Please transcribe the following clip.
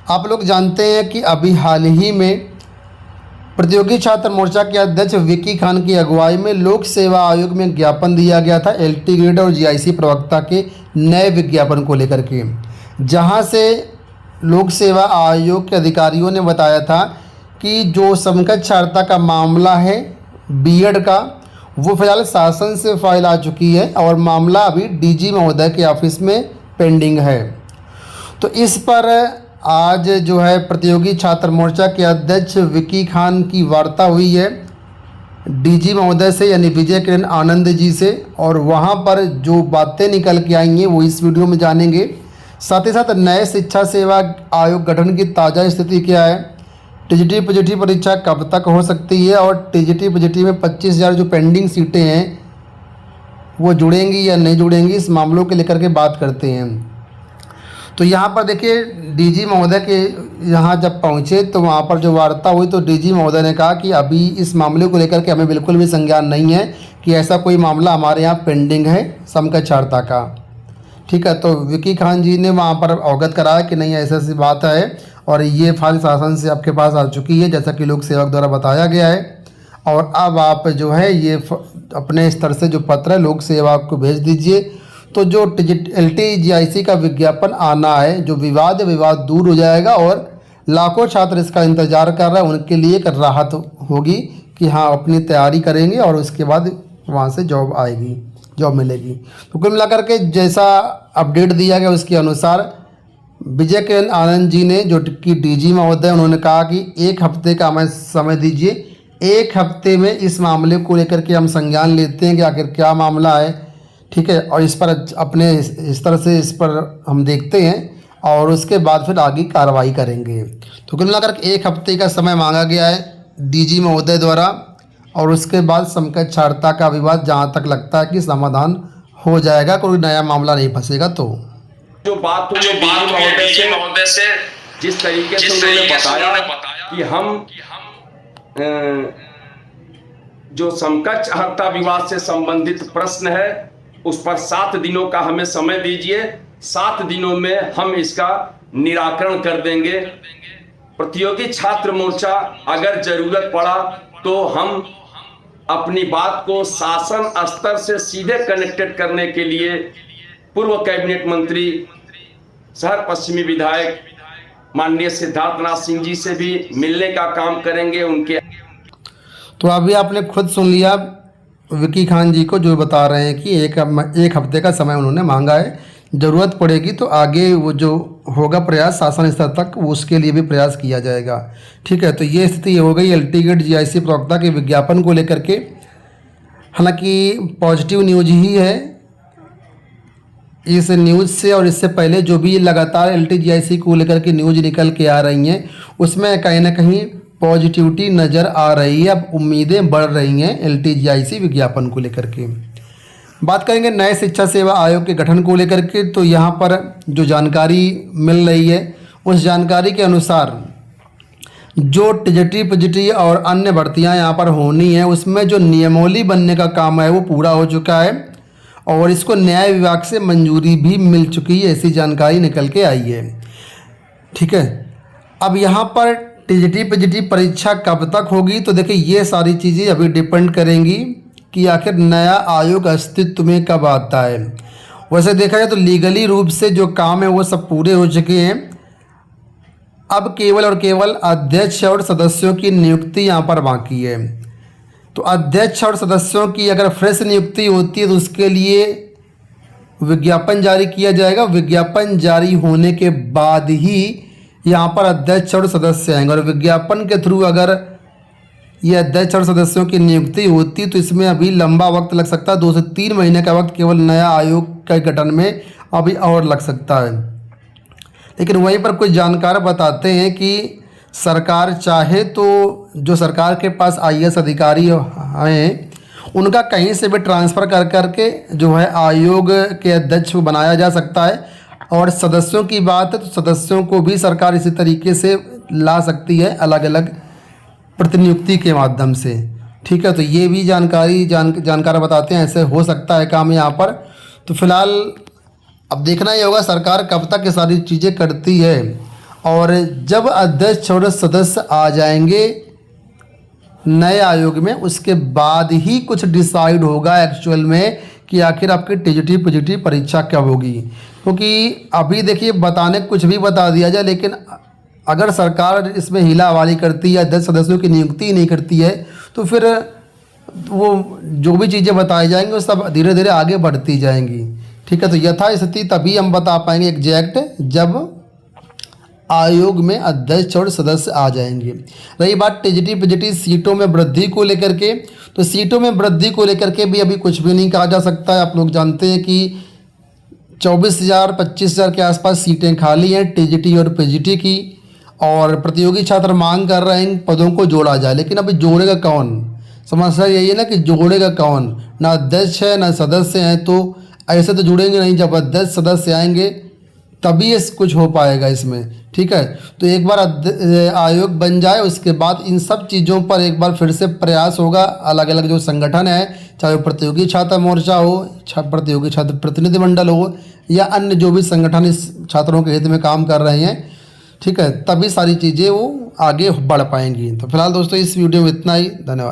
आप लोग जानते हैं कि अभी हाल ही में प्रतियोगी छात्र मोर्चा के अध्यक्ष विक्की खान की अगुवाई में लोक सेवा आयोग में ज्ञापन दिया गया था एलटी ग्रेड और जीआईसी प्रवक्ता के नए विज्ञापन को लेकर के, जहां से लोक सेवा आयोग के अधिकारियों ने बताया था कि जो समकक्षार्हता का मामला है बीएड का, वो फिलहाल शासन से फाइल आ चुकी है और मामला अभी डीजी महोदय के ऑफिस में पेंडिंग है। तो इस पर आज जो है प्रतियोगी छात्र मोर्चा के अध्यक्ष विक्की खान की वार्ता हुई है डीजी महोदय से, यानी विजय किरण आनंद जी से, और वहां पर जो बातें निकल के आई हैं वो इस वीडियो में जानेंगे। साथ ही साथ नए शिक्षा सेवा आयोग गठन की ताज़ा स्थिति क्या है, टीजीटी पीजीटी परीक्षा कब तक हो सकती है, और टीजीटी पीजीटी में 25,000 जो पेंडिंग सीटें हैं वो जुड़ेंगी या नहीं जुड़ेंगी, इस मामलों के लेकर के बात करते हैं। तो यहाँ पर देखिए डीजी महोदय के यहाँ जब पहुँचे तो वहाँ पर जो वार्ता हुई तो डीजी महोदय ने कहा कि अभी इस मामले को लेकर के हमें बिल्कुल भी संज्ञान नहीं है कि ऐसा कोई मामला हमारे यहाँ पेंडिंग है समकक्षार्हता का। ठीक है, तो विक्की खान जी ने वहाँ पर अवगत कराया कि नहीं ऐसी ऐसी बात है और ये फाइल शासन से आपके पास आ चुकी है जैसा कि लोक सेवक द्वारा बताया गया है, और अब आप जो है ये अपने स्तर से जो पत्र है लोक सेवक को भेज दीजिए। तो जो एलटी जीआईसी का विज्ञापन आना है, जो विवाद दूर हो जाएगा और लाखों छात्र इसका इंतज़ार कर रहे हैं, उनके लिए एक राहत होगी कि हाँ अपनी तैयारी करेंगे और उसके बाद वहाँ से जॉब मिलेगी। तो कुल मिलाकर के जैसा अपडेट दिया गया उसके अनुसार विजय किरण आनंद जी ने, जो कि डीजी महोदय, उन्होंने कहा कि 1 हफ्ते का हमें समय दीजिए, 1 हफ्ते में इस मामले को लेकर के हम संज्ञान लेते हैं कि आखिर क्या मामला है। ठीक है, और इस पर अपने स्तर से इस पर हम देखते हैं और उसके बाद फिर आगे कार्रवाई करेंगे। तो कुल मिलाकर 1 हफ्ते का समय मांगा गया है डीजी महोदय द्वारा, और उसके बाद समकक्षार्हता का विवाद जहाँ तक लगता है कि समाधान हो जाएगा, कोई नया मामला नहीं फंसेगा। तो जो बात हुई डीजी महोदय से जिस तरीके से उन्होंने बताया कि हम जो समकक्षार्हता विवाद से संबंधित प्रश्न है उस पर 7 दिनों का हमें समय दीजिए, 7 दिनों में हम इसका निराकरण कर देंगे। प्रतियोगी छात्र मोर्चा अगर जरूरत पड़ा तो हम अपनी बात को शासन स्तर से सीधे कनेक्टेड करने के लिए पूर्व कैबिनेट मंत्री शहर पश्चिमी विधायक माननीय सिद्धार्थनाथ सिंह जी से भी मिलने का काम करेंगे। उनके तो अभी आपने खुद सुन लिया विक्की खान जी को जो बता रहे हैं कि एक हफ्ते का समय उन्होंने मांगा है, ज़रूरत पड़ेगी तो आगे वो जो होगा प्रयास शासन स्तर तक वो उसके लिए भी प्रयास किया जाएगा। ठीक है, तो ये स्थिति हो गई एलटी ग्रेड जीआईसी प्रवक्ता के विज्ञापन को लेकर के। हालांकि पॉजिटिव न्यूज ही है इस न्यूज़ से, और इससे पहले जो भी लगातार एलटी जीआईसी को लेकर के न्यूज निकल के आ रही हैं उसमें कहीं ना कहीं पॉजिटिविटी नज़र आ रही है। अब उम्मीदें बढ़ रही हैं एलटी जीआईसी विज्ञापन को लेकर के। बात करेंगे नए शिक्षा सेवा आयोग के गठन को लेकर के, तो यहाँ पर जो जानकारी मिल रही है उस जानकारी के अनुसार जो टीजीटी पीजीटी और अन्य भर्तियाँ यहाँ पर होनी है उसमें जो नियमावली बनने का काम है वो पूरा हो चुका है और इसको न्याय विभाग से मंजूरी भी मिल चुकी है, ऐसी जानकारी निकल के आई है। ठीक है, अब यहाँ पर टीजीटी पीजीटी परीक्षा कब तक होगी, तो देखिए ये सारी चीज़ें अभी डिपेंड करेंगी कि आखिर नया आयोग अस्तित्व में कब आता है। वैसे देखा जाए तो लीगली रूप से जो काम है वो सब पूरे हो चुके हैं। अब केवल और केवल अध्यक्ष और सदस्यों की नियुक्ति यहाँ पर बाकी है। तो अध्यक्ष और सदस्यों की अगर फ्रेश नियुक्ति होती है तो उसके लिए विज्ञापन जारी किया जाएगा। विज्ञापन जारी होने के बाद ही यहाँ पर अध्यक्ष और सदस्य आएंगे, और विज्ञापन के थ्रू अगर ये अध्यक्ष और सदस्यों की नियुक्ति होती तो इसमें अभी लंबा वक्त लग सकता है, 2 से 3 महीने का वक्त केवल नया आयोग के गठन में अभी और लग सकता है। लेकिन वहीं पर कुछ जानकार बताते हैं कि सरकार चाहे तो जो सरकार के पास आईएएस अधिकारी हैं उनका कहीं से भी ट्रांसफ़र कर करके जो है आयोग के अध्यक्ष को बनाया जा सकता है, और सदस्यों की बात है तो सदस्यों को भी सरकार इसी तरीके से ला सकती है अलग अलग प्रतिनियुक्ति के माध्यम से। ठीक है, तो ये भी जानकार बताते हैं ऐसे हो सकता है काम यहाँ पर। तो फिलहाल अब देखना ही होगा सरकार कब तक ये सारी चीज़ें करती है और जब अध्यक्ष और सदस्य आ जाएंगे नए आयोग में, उसके बाद ही कुछ डिसाइड होगा एक्चुअल में कि आखिर आपकी टीजीटी पीजीटी परीक्षा कब होगी। क्योंकि अभी देखिए बताने कुछ भी बता दिया जाए, लेकिन अगर सरकार इसमें हीलावारी करती है, अध्यक्ष सदस्यों की नियुक्ति नहीं करती है, तो फिर वो जो भी चीज़ें बताई जाएंगी वो सब धीरे धीरे आगे बढ़ती जाएंगी। ठीक है, तो यथास्थिति तभी हम बता पाएंगे एग्जैक्ट जब आयोग में अध्यक्ष और सदस्य आ जाएंगे। रही बात टीजीटी पीजीटी सीटों में वृद्धि को लेकर के, तो सीटों में वृद्धि को लेकर के भी अभी कुछ भी नहीं कहा जा सकता है। आप लोग जानते हैं कि 24,000 25,000 के आसपास सीटें खाली हैं टीजीटी और पीजीटी की, और प्रतियोगी छात्र मांग कर रहे हैं इन पदों को जोड़ा जाए, लेकिन अभी जोड़ेगा कौन? समस्या यही है ना कि जोड़ेगा कौन? ना अध्यक्ष है ना सदस्य हैं, तो ऐसे तो जुड़ेंगे नहीं। जब अध्यक्ष सदस्य आएंगे तभी ये कुछ हो पाएगा इसमें। ठीक है, तो एक बार आयोग बन जाए उसके बाद इन सब चीज़ों पर एक बार फिर से प्रयास होगा। अलग अलग जो संगठन है, चाहे वो प्रतियोगी छात्र मोर्चा हो, प्रतियोगी छात्र प्रतिनिधि मंडल हो, या अन्य जो भी संगठन इस छात्रों के हित में काम कर रहे हैं, ठीक है, तभी सारी चीज़ें वो आगे बढ़ पाएंगी। तो फिलहाल दोस्तों इस वीडियो में इतना ही। धन्यवाद।